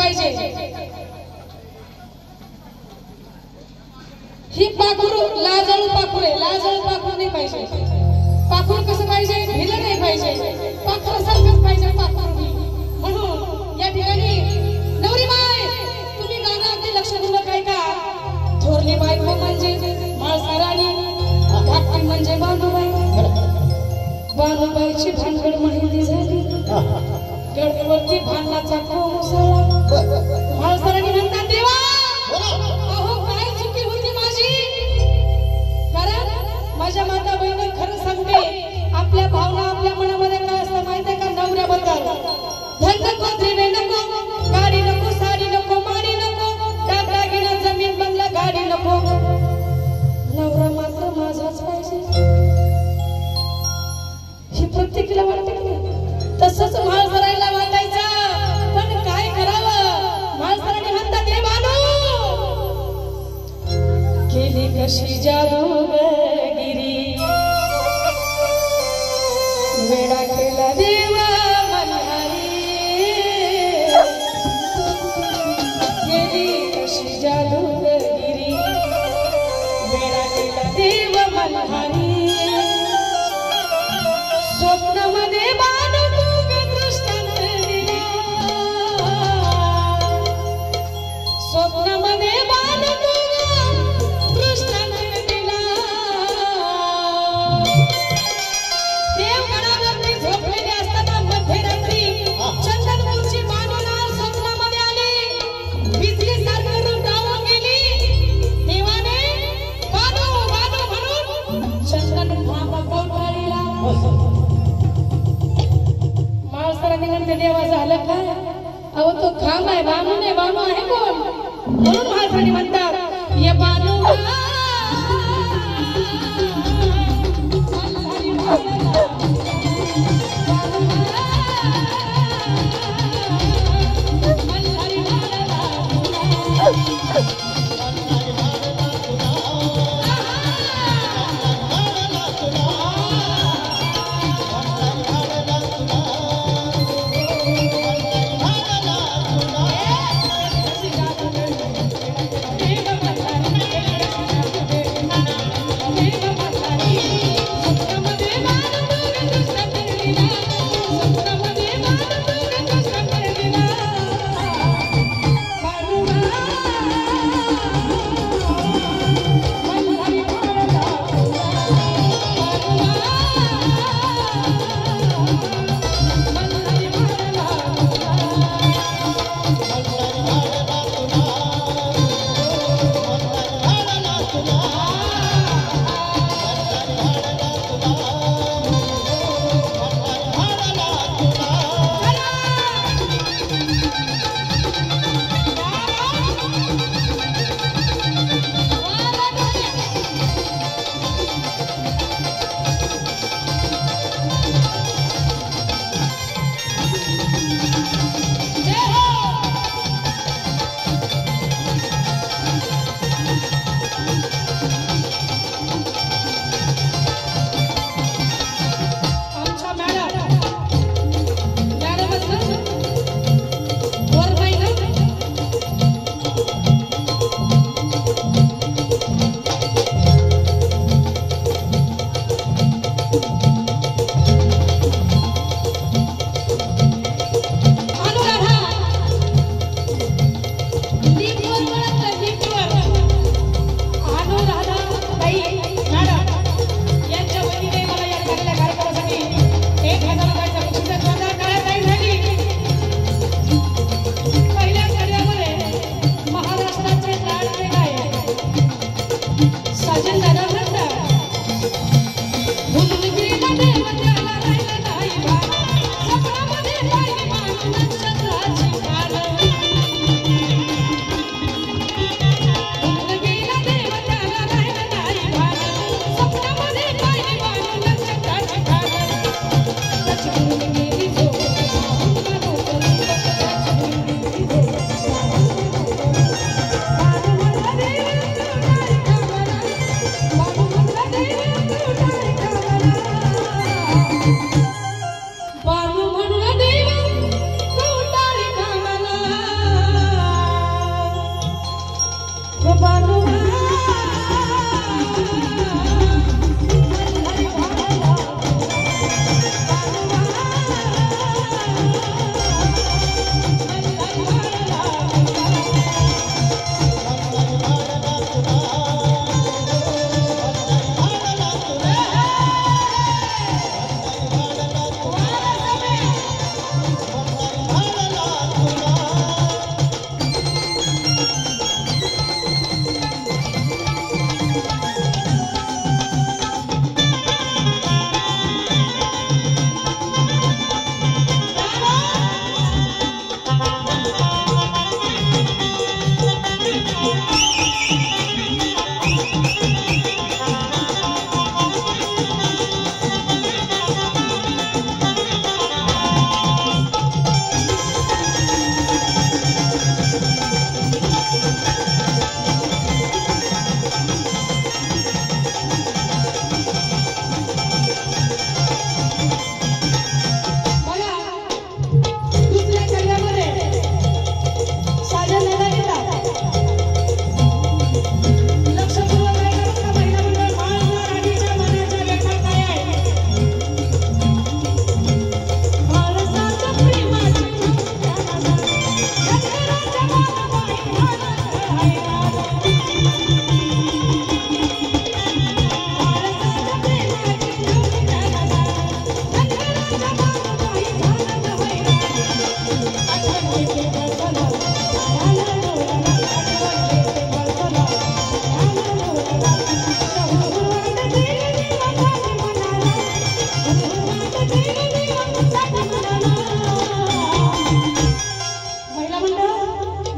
पाहिजे। ही पाखरू लाजळू पाखरू आहे, लाजळू पाखरू नाही पाहिजे। पाखरू कसं पाहिजे, भिलं नाही पाहिजे, पाखरासारखंच पाहिजे पाखरू। म्हणून या ठिकाणी नवरी बाई तुम्ही गाणं अगदी लक्ष देऊन काय का, थोरली बायको म्हणजे माळसाराणी, धाकटी म्हणजे बानुबाई। बानुबाईची भानगड माहिती झाली, गडवरती भांडणाचा कोसळला। माळसाराणी म्हणतात देवा अहो काय चुकी होती माझी, कारण माझ्या माता बहिणी खरं सांगते आपल्या भावना आपल्या मनामध्ये काय असतं माहितीये का, नवऱ्याबद्दल धन नको, त्रिवे नको, गाडी नको, साडी नको, माडी नको, दागिना जमीन बंगला गाडी नको, नवरा मात्र माझाच पाहिजे। ही प्रत्येकीला वाटते की नाही, तसंच माळसराईला वाटायचं। पण काय करावं, माळसराणी म्हणतात रे बानू केली कशी जादूगिरी, वेडा केला देवा मल्हारी, केली कशी जादूगिरी, वेडा केला देव मल्हारी। स्वप्नामध्ये बानू तू दृष्टांत दिला, स्वप्नामध्ये बानू तू दृष्टांत दिला। देवगडावरती झोपलेले असताना मध्यरात्री चंदनपूरची बानूला स्वप्नामध्ये आली, बिजलीसारखं रूप धावून गेली। देवाने बानू बानू म्हणून चंदन कोठाळीला। माळसराणी म्हणते देवा झालं काय, अहो तो खांब आहे, बानू नाही, बानू आहे कोण, म्हणून माळसराणी म्हणतात ये बानू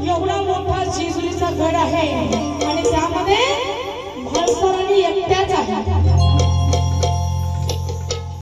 एवढा मोठा जेजुरीचा गड आहे आणि त्यामध्ये